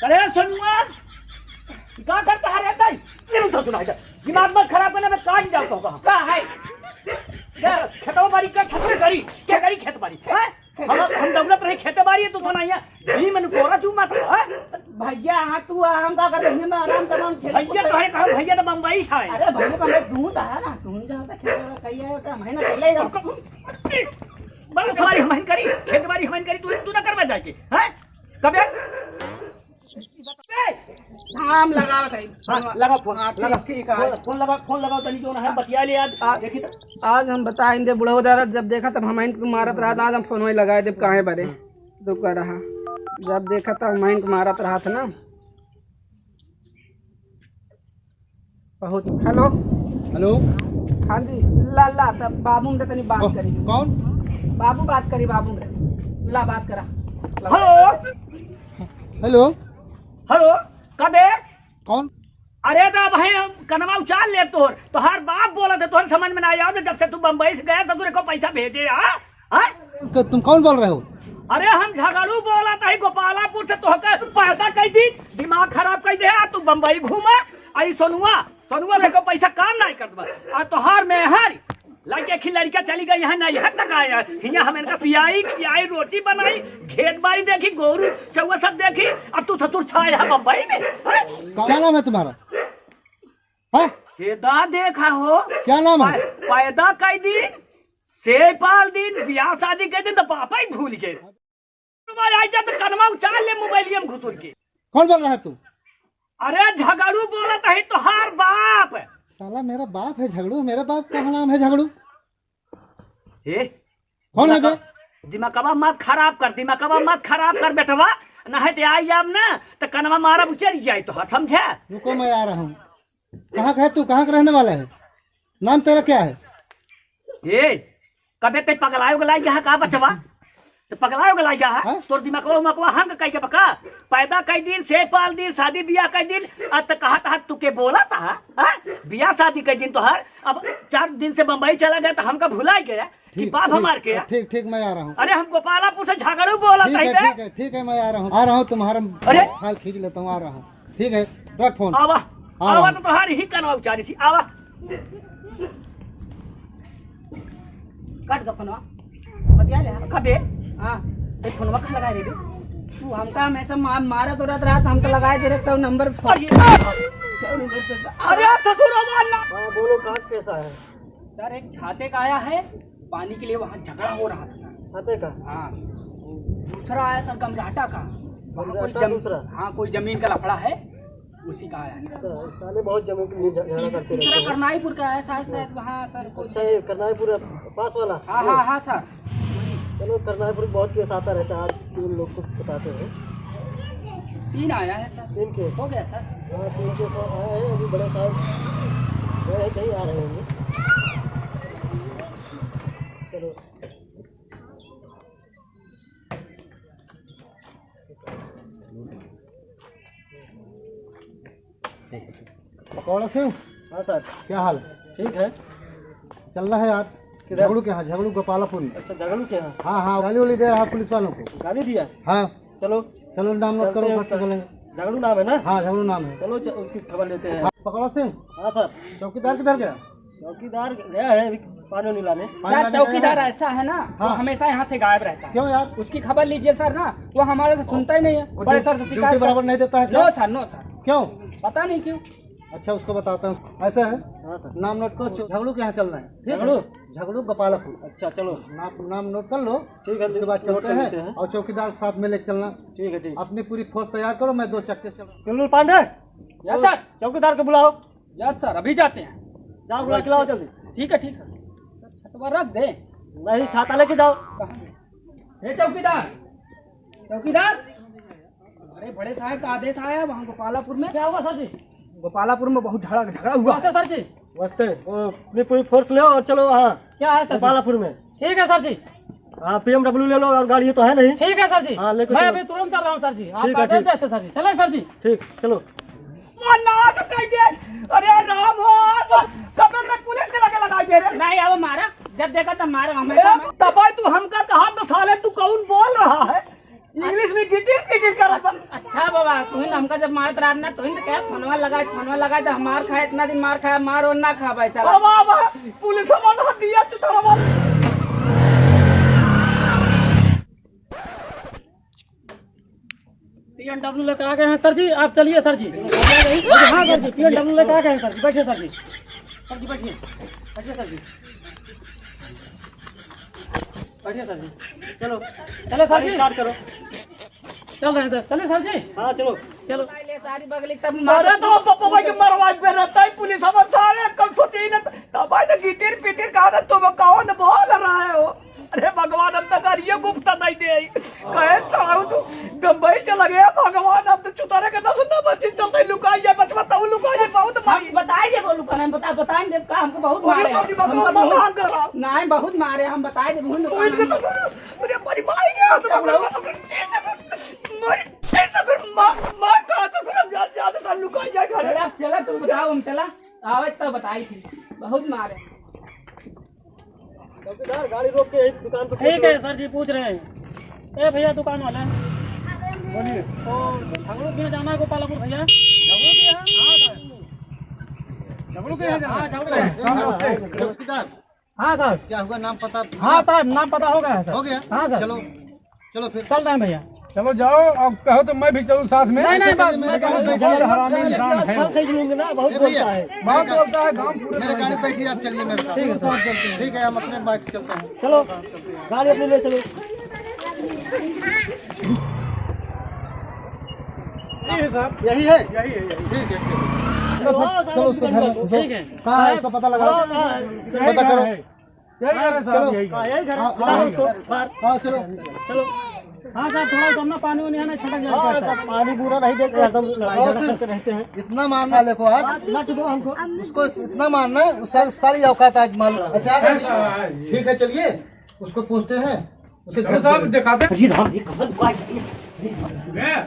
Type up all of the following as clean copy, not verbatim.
अरे सुनुआ क्या करता है रहता है दिमाग में खराब करने में काट जाता होगा क्या है खेतों बाड़ी का खेती करी क्या करी खेत बाड़ी हम दौलत रहे खेते बाड़ी है तो सुना भी मैंने कोरा चूमा था भैया हाँ तू आराम का कर रही मैं आराम तमाम भैया तो है कहा भैया तो बम्बई है अरे भैया का मैं दूध है ना तू जहाँ तक कहिए महीना पहले ही बड़ा सारी हमन करी खेत बाड़ी हमन करी तू ना करवा जाके हैं कब नाम लगाओ भाई लगा फोन लगा ठीक है फोन लगाओ तनी जो है बतिया ले आज देखी आज हम बताएंगे बुढ़ो दादा जब देखा तब हम को मारत रहा आज हम फोन लगाए देव कहाँ बरे तो कर रहा जब देखा तब हम को मारत रहा था ना बहुत हेलो हेलो हाँ जी ला तब बाबू ने तनी बात करी कौन बाबू बात करी बाबू ने ला बात करा हेलो हेलो हेलो कब है कौन अरे तो भाई कनवा उचाल ले तो हर बाप बोला था तोहर समझ में ना आया जब से तू बम्बई से गया तो तुरे को पैसा भेजे तुम कौन बोल रहे हो अरे हम झगड़ू बोला था गोपालापुर से तोहके पैदा कह दी दिमाग खराब कर दे तू बम्बई घूमा आई सोनुआ लेको पैसा काम नहीं करता और तोहार में हर लड़के की लड़का चली गई यहाँ नहीं हट तक आया हिया हम इनका पियाई खियाई रोटी बनाई खेत बाड़ी देखी गोरू चौवा सब देखी और तू ससुर छाया है बम्बई में क्या नाम है तुम्हारा हेदा देखा हो क्या नाम है पैदा कई दिन से पाल दिन ब्याह शादी के दिन तो पापा ही भूल गए तो कनवा उचाल ले मोबाइल में घुसुर के कौन बोल रहा है तू अरे झगड़ू बोला था तो हार बाप साला मेरा बाप है झगड़ू मेरा बाप का नाम है झगड़ू कौन है बे दिमागवा मत खराब कर बेटवा ना है ते आई अब ना तो कनवा मारा उचर जाए तो समझे रुको मैं आ रहा हूँ कहाँ का है तू कहाँ का रहने वाला है नाम तेरा क्या है कबे ते पगलायो गलाई यहाँ का बचवा तो पगलायो गलाई यहाँ तोर दिमागवा हंग कई के बका पैदा कई दिन से पाल दिन शादी ब्याह कई दिन अब तक कहा तू के बोला था ब्याह शादी कई दिन तो हर अब 4 दिन से बम्बई चला गया तो हमका भुला गया कि बाप हमार के ठीक मैं आ रहा हूँ अरे हम गोपालापुर से झगड़ू बोला था ठीक है मैं आ रहा हूँ तुम्हारा हाल खींच लेता हूँ आ रहा हूँ ठीक है रख फोन आवा तो तुम्हारी ही कनवा उचारी थी आवा कट का फोनवा बतिया ले कबे हाँ एक फोनवा कहाँ लगाए रे तू हमका हमेशा मारा तो रहा हम तो लगाए दे रहे 100 नंबर अरे ससुर बोलो कहाँ पैसा है सर एक छाते का आया है पानी के लिए वहाँ झगड़ा हो रहा था छाते का हाँ दूसरा आया सर गमघाटा का दूसरा हाँ कोई जमीन का लफड़ा है उसी का आया है साले बहुत जमीन के लिए झगड़ा करते रहते हैं करनाईपुर का है शायद वहाँ सर कुछ करनाईपुर पास वाला हाँ सर चलो करनाईपुर बहुत केस आता रहता है आज 3 लोग को बताते हैं 3 आया है सर 3 केस हो गया सर हाँ 3 केस आए हैं अभी बड़े साहब गए कहीं आ रहे होंगे चलो पकौड़ा से हाँ सर क्या हाल ठीक है चल रहा है यार झगड़ू के यहाँ झगड़ू गोपालापुर में अच्छा झगड़ू के यहाँ हाँ गाली वाली दे रहा पुलिस वालों को गाली दिया हाँ चलो नाम नोट करो फर्स्ट चलेंगे झगड़ू नाम है ना हाँ झगड़ू नाम है चलो उसकी खबर लेते हैं पकौड़ा सिंह हाँ सर चौकीदार किधर गया चौकीदार गया है पानी नहीं लाने चौकीदार ऐसा है ना वो हमेशा यहाँ से गायब रहता है क्यों यार उसकी खबर लीजिए सर ना वो हमारे से सुनता ही नहीं है बड़े सर से शिकायत बराबर नहीं देता है नो सर क्यों पता नहीं क्यों अच्छा उसको बताता हूँ ऐसा है नाम नोट करो झगड़ू के यहाँ चलना है झगड़ू गोपालापुर अच्छा चलो नाम नोट कर लो ठीक है उसके बाद चलते हैं और चौकीदार साथ में लेकर चलना ठीक है ठीक अपनी पूरी फोर्स तैयार करो मैं 2 चक्के से पांडे यस सर चौकीदार को बुलाओ यस सर अभी जाते हैं जाओ बुला के लाओ जल्दी ठीक है छतवा रख दे नहीं छाता लेके जाओ चौकीदार अरे बड़े साहब का आदेश आया वहाँ गोपालापुर में क्या हुआ सर जी गोपालापुर में बहुत झगड़ा हुआ सर जी मस्ते अपनी पूरी फोर्स ले और चलो वहाँ क्या है सर गोपालापुर में ठीक है सर जी हाँ PMW ले लो और गाड़ी तो है नहीं ठीक है सर जी हाँ लेकर मैं अभी तुरंत चल रहा हूँ सर जी आप सर जी चले सर जी ठीक चलो अरे राम हो कब तक पुलिस के लगे लगाई दे रहे नहीं अब मारा जब देखा तब मारा हमेशा तब तू हमका कहा तो साले तू कौन बोल रहा है गिटिर पिटिर करत बा। अच्छा बाबा तुम हमका जब मारत रहा ना तुम तो क्या फोनवा लगाए तो हमार खाए इतना दिन मार खाया मार और ना खा भाई चला बाबा पुलिस मन हटिया तू तरवा PNW लेकर आ गए हैं सर जी, आप चलिए सर जी। हाँ सर जी, PNW लेकर आ गए हैं सर जी, बैठिए सर जी, सर जी बैठिए, बैठिए सर जी, बैठिए सर जी। चलो चलो सर जी, स्टार्ट करो। चल रहे हैं सर, चलिए सर जी। हाँ चलो चलो। सारी बगली तब अरे तो पप्पा भाई के मरवाज पे रहता है पुलिस हम सारे कल सोची न तब भाई तो गिटिर पिटिर कहा तुम कौन बोल रहे हो। अरे भगवान अब तक ये गुप्त नहीं दे कहे साहू तू बम्बई चला गया भगवान अब तो चुतारे का ना सुनना बच्ची चलते लुकाई जाए बच बताओ लुकाई जाए बहुत मारी बताए दे बोलू का नहीं बताएं दे का हमको बहुत मारे नहीं बहुत मारे हम बताए दे भूल अरे मेरी माई ने ज्यादा लुकाई जाए घर चला तू बताओ हम चला आवाज तो बताई थी बहुत मारे। चौकीदार गाड़ी रोक के दुकान पे ठीक है सर जी पूछ रहे हैं। ए भैया दुकान वाला बोलिए तो झगड़ू के जाना है गोपालपुर भैया झगड़ू के यहाँ झगड़ू के यहाँ चौकीदार हाँ सर क्या होगा नाम पता हाँ सर नाम पता हो गया है सर हो गया हाँ सर चलो चलो फिर चल रहे हैं भैया चलो जाओ अब कहो तो मैं भी चलूं साथ में नहीं बस मेरे गाड़ी पे बहुत हरामी इंसान है बहुत बोलता है बहुत बोलता है गांव पूरे मेरे गाड़ी बैठिए आप चलिए मेरे साथ ठीक है हम अपने बाइक से चलते हैं चलो गाड़ी अपने ले चलो यही है साहब यही है यही है ठीक है चलो उसको घर ठीक है कहाँ है उसका पता लगा पता करो यही घर है साहब यही घर यही घर हाँ चलो चलो हाँ सर थोड़ा कम पानी वानी है ना छटक जाएगा पानी पूरा नहीं देख रहते हैं इतना मारना देखो आज हमको उसको इतना मारना है उसका सारी औकात आज मान लो अच्छा ठीक है चलिए उसको पूछते हैं उसे घर साहब दिखाते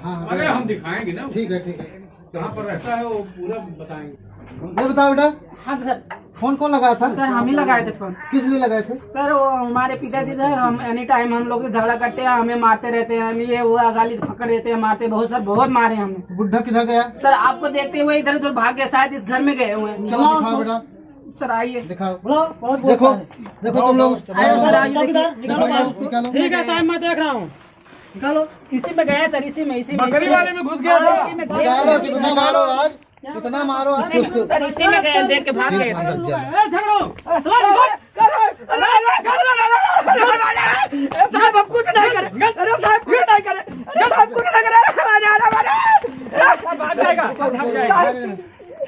हाँ, अरे हम दिखाएंगे ना ठीक है जहाँ पर रहता है वो पूरा बताएंगे। ये बताओ बेटा हाँ सर फोन कौन लगाया था सर हम ही लगाए थे फोन। किस लिए लगाए थे सर वो हमारे पिताजी सर हम एनी टाइम हम लोग से झगड़ा करते हैं हमें मारते रहते हैं हम ये वो गाली पकड़ देते हैं मारते बहुत सर बहुत मारे हमें। बुढ़ा किधर गया सर आपको देखते हुए इधर उधर भाग गए शायद इस घर में गए हुए हैं। चलो दिखाओ बेटा सर आइए दिखाओ देखो देखो तुम लोग सर आइए निकालो ठीक है साहब मैं देख रहा हूँ निकालो इसी में गए सर इसी में बकरी वाले में घुस गया था। इसी में निकालो कितना मारो आज कितना मारो आज उसको सर इसी में गए देख के भाग गए अंदर चलो साहब हम कुछ नहीं करे अरे साहब कुछ नहीं करे अरे साहब कुछ नहीं करे भाग जाएगा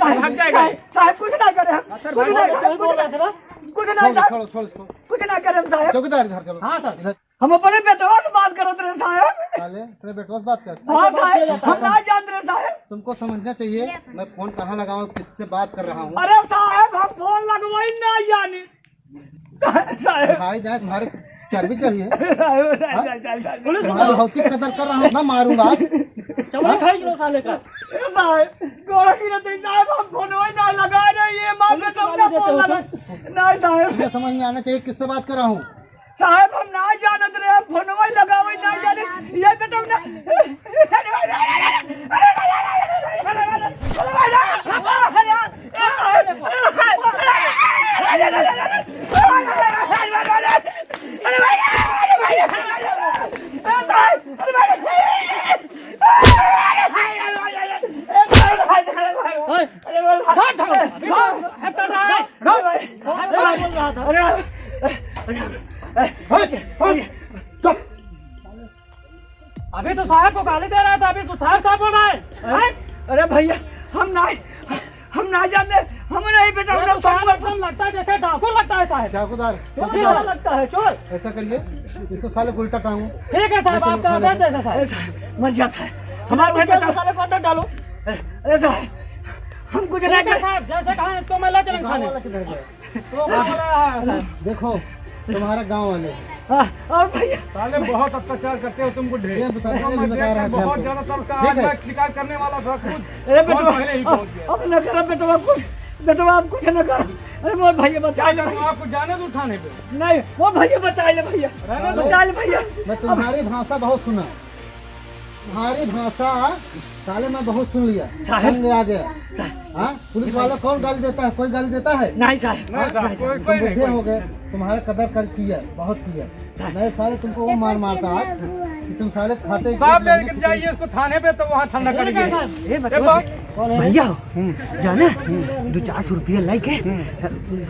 भाग जाएगा साहब कुछ नहीं करे कुछ नहीं साहब छोड़ो कुछ नहीं करे साहब चौकीदार इधर चलो हाँ सर इधर हम अपने बेटवा से बात करत रहे साहब साले तेरे बेटवा से बात कर हाँ साहब हम ना जान रहे साहब तुमको समझना चाहिए मैं फोन कहाँ लगाऊं किससे बात कर रहा हूँ अरे साहब हम फोन लगवाई ना जानी साहब भाई जाए तुम्हारे चर्बी चाहिए पुलिस तुम्हारी भौतिक कदर कर रहा हूँ ना मारूंगा चलो खाई लो साले का साहब गोड़ा की रहते साहब हम फोन वही ना लगा रहे ये माँ में तुमने फोन लगा नहीं साहब तुम्हें समझ में आना चाहिए किससे बात कर रहा हूँ साहब हम ना जानत रहे हम फोन वही लगा वही ना जाने ये बेटा ना अभी तो साहब को गाली दे रहा था अभी तो साहब बोल रहा है अरे भैया हम ना जाने हम नहीं बेटा हम साहब एकदम लगता है जैसे डाकू लगता है साहब चौकीदार चोर लगता है चोर ऐसा करिए इसको साले को उल्टा टांगू ठीक है साहब आपका आदेश जैसा साहब मर जाता है हमारे बेटा साले को अंदर डालो अरे साहब हम कुछ नहीं कर साहब जैसे कहा तो मैं ले चलेंगे खाने देखो तुम्हारे गांव वाले और भैया साले बहुत अत्याचार करते हो तुम बुढ़े ये बता रहे बहुत हैं ज्यादा तल का ठीक है। आज शिकार करने वाला था खुद अरे बहुत पहले ही पहुंच गया। अब न करो बेटवा कुछ बेटवा आप कुछ न करो अरे वो भैया बचा ले तो आपको जाने दो उठाने पे नहीं वो भैया बचा ले भैया रहने दो। बचा ले भैया मैं तुम्हारी भाषा बहुत सुना तुम्हारी भाषा साले मैं बहुत सुन लिया, साहब। समझ आ गया। हाँ, पुलिस वाला कौन गाली देता है? कोई गाली देता है? नहीं साहब, तुम बुढ़े हो गए, तुम्हारे कदर कर किया, बहुत किया। मैं साले तुमको वो मार मारता आज कि तुम साले खाते साहब लेकर जाइए इसको थाने पे, तो वहाँ ठंडा करेंगे। ए बचवा भैया जाने 200-400 रुपया लेके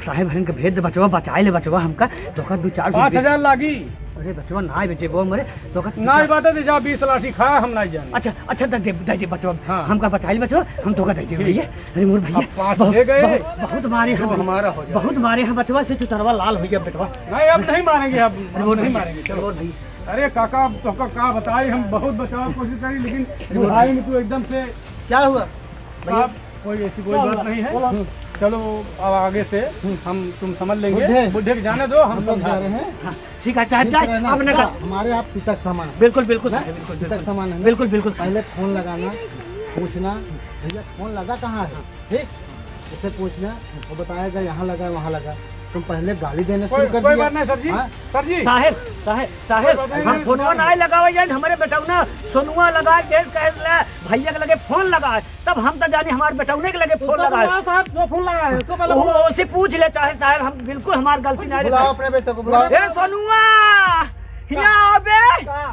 साहेब हन के भेज दे बचवा, बचाए ले बचवा हमका तो 2-4 5,000 लागी अरे बचवा ना बेटे वो मरे तो ना बाटे दे जा 20 लाठी खा हम ना जाने। अच्छा अच्छा दे दे बचवा, हाँ। हमका बचाई बचवा, हम तो दे दे भैया। अरे मोर भैया अब 5 ले गए, बहुत मारे हम, हमारा हो जाए। बहुत मारे हैं बचवा से चुतरवा लाल हो गया बेटवा। नहीं अब नहीं मारेंगे, अब वो नहीं मारेंगे। चलो मोर भैया अरे काका तो का बताए, हम बहुत बचाव की कोशिश करी लेकिन भाई में तो एकदम से क्या हुआ? आप कोई ऐसी कोई बात नहीं है। चलो अब आगे से हम तुम समझ लेंगे, बुढ़े के जाने दो, हम लोग जा समझा रहे रहे हैं। हाँ, ठीक है साहब जाए आपने कहा हमारे आप पिता सामान है। बिल्कुल बिल्कुल ना? साहब, बिल्कुल पिता बिल्कुल सामान है ना? बिल्कुल बिल्कुल पहले फोन लगाना, पूछना भैया फोन लगा कहाँ है, ठीक? उसे पूछना, वो बताएगा यहाँ लगा वहाँ लगा। तुम पहले गाली देने शुरू कर कोई दिया। बात नहीं सर जी। हाँ? सर जी साहेब साहेब साहेब हम फोनवा नहीं लगावे जाए, हमारे बेटौना सोनुआ लगाए के कहे भैया के लगे फोन लगाए, तब हम तो जाने हमारे बेटौने के लगे फोन लगाए। साहब जो फोन लगा है उसको पहले वो उसे पूछ ले चाहे साहब, हम बिल्कुल हमारी गलती नहीं बुलाओ है। अपने बेटे को, बुलाओ। ए सोनुआ यहाँ आबे,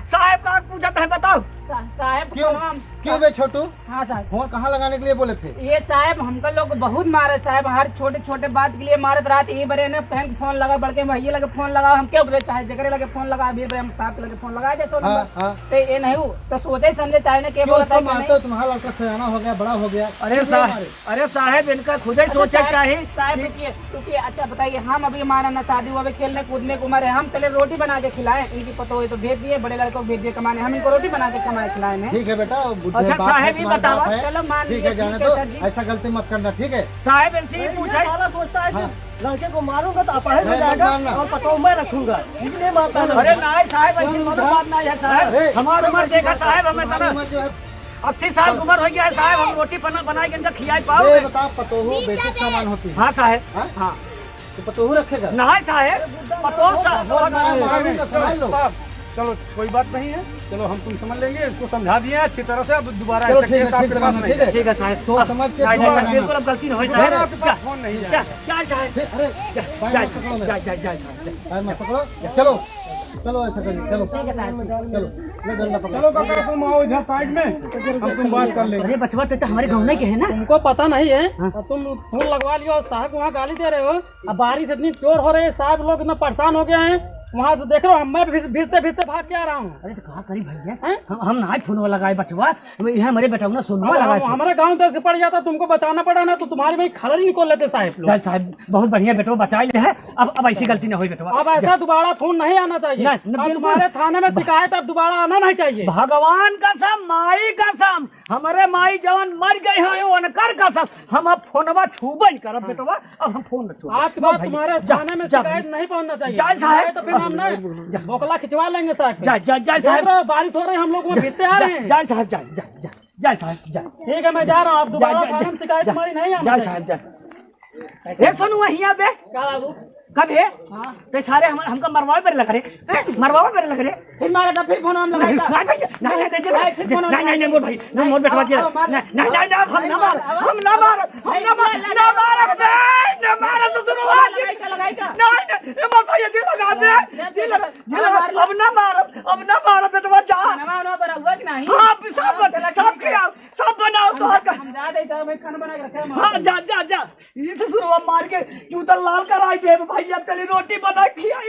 साहेब का पूछता है बताओ। साहब क्यों क्यों बे छोटू, हाँ साहब, फोन कहाँ लगाने के लिए बोले थे? ये साहब हमको लोग बहुत मारे साहब, हर छोटे छोटे बात के लिए मारत रात ये बड़े ने बैंक फोन लगा, बड़के भैया लगे फोन लगा, हम क्यों करे चाहे जगह लगे फोन लगा, अभी हम साहब के लगे फोन लगा दे तो हाँ, हाँ। तो ये नहीं हो तो सोचे समझे चाहे ने क्या क्यों बोला उसको मानते हो? तुम्हारा लड़का सयाना हो गया, बड़ा हो गया। अरे साहेब इनका खुद ही सोचा चाहिए। साहब क्योंकि अच्छा बताइए, हम अभी हमारा ना शादी हुआ, खेलने कूदने को उम्र है, हम पहले रोटी बना के खिलाए, इनकी पता हो तो भेज दिए, बड़े लड़कों को भेज दिए कमाने, हम इनको रोटी बना के कमाए खिलाए हैं। ठीक है बेटा, बुढ़े अच्छा, बाप है, साहब ही तुम्हारा बताओ, बाप है। चलो मान ठीक है, लीजिए, जाने ठीक है दो, सर जी। ऐसा गलती मत करना, ठीक है? साहेब इनसे ही पूछा सोचता है हाँ। लड़के को मारूंगा तो अपाहिज हो नहीं, जाएगा मारना। और पता मैं रखूंगा, इसलिए मारता है। अरे नहीं साहेब ऐसी कोनो बात नहीं है साहब, हमारी उम्र देखा साहब, हमें तुम्हारी तो उम्र जो है, 80 साल की उम्र हो गया है साहब, हम रोटी बना के इनका खिलाई ये पाओगे? बता पतोहू बेसिक सामान होती है। हाँ साहेब, हाँ? हाँ तो पतोहू रखेगा? नहीं साहेब पतो बहुत मारा मारूंगा, समझ लो। साहब चलो कोई बात नहीं है, चलो हम तुम समझ लेंगे, इसको समझा दिए अच्छी तरह से, अब दोबारा चलो ऐसा ठीक है, केस आपके ठीक पास है, नहीं ठीक है। ठीक है साहब, तो समझ के नहीं, फोन नहीं, लगाना। बिल्कुल अब गलती नहीं हुई दोबारा साहब। आपके पास फोन नहीं जा जाएगा। जा साहेब, फिर- अरे जा पैर मत पकड़ो मेरा। जा साहब। पैर मत पकड़ो, चलो चलो ऐसा करिए, चलो चलो ले डंडा पकड़ो। चलो काका तुम आओ इधर साइड में, हम तुम बात कर लेंगे। अरे बचवा तो हमारे गाँव में के है ना? तुमको पता नहीं है, और तुम फोन लगवा लियो और साहब वहाँ गाली दे रहे हो, अब बारिश इतनी जोर हो रही है, साहब लोग इतना परेशान हो गए हैं, वहाँ से देख रहे हो, मैं भिरते भिरते भाग के आ रहा हूँ। अरे तो कहा करी भैया, हैं? हम ना फोन लगाए बचवा, यह हमारे बेटा सोनुआ लगाए थे। हमारे गांव तक पड़ जाता, तुमको बचाना पड़ा ना, तो तुम्हारे भाई खलर ही निकल लेते साहब लोग। जा साहब बहुत बढ़िया बेटवा बचा ले है, अब ऐसी गलती ना हुई बेटवा। अब ऐसा दोबारा फोन नहीं आना चाहिए, नहीं, अब बिल्कुल। तुम्हारे थाने में शिकायत अब दोबारा आना नहीं चाहिए। भगवान कसम, माई कसम, हमारे माई जवान मर गए हैं उनकर कसम, हम अब फोनवा छूबे नहीं करब बेटवा, अब हम फोन न छूबे। आज के बाद भैया, तुम्हारे जा, थाने में जा, शिकायत नहीं पहुंचना चाहिए। जा साहब। तो फिर हम ना बोकला खिंचवा लेंगे साहब। जा जा जा देख साहब, रहे हो, बारिश हो रही है, हम लोग वहाँ भिरते आ रहे हैं। जा साहब, जा जा जा जा साहब, जा ठीक है, मैं जा रहा हूँ, अब जा दोबारा जा थाने में शिकायत जा हमारी नहीं आना जा चाहिए। साहब जा। ए सुनो हिया बे, क्या बाबू? कब है? तो सारे हमको मरवाए पर लग रहे, मरवाए पर लग रहे। फिर मारा था, फिर फोन हम लगाया था। नहीं भैया, नहीं देखिए नहीं मोर भाई, नहीं मोर बेटवा किया, नहीं नहीं हम ना मार, हम ना मार, हम ना मार, ना मार बे, ना मार तो सुनो आज लगाई का नहीं मोर भाई दिल लगा दे, दिल लगा, अब ना मार बेटवा जा। नवा बना हुआ कि नहीं? हाँ सब किया, सब बनाओ तो हम जा दे तो मैं खाना बना के रखे हैं। हाँ जा जा जा, ये तो सुनो मार के जूता लाल कराई दे भैया, पहले रोटी बना खिया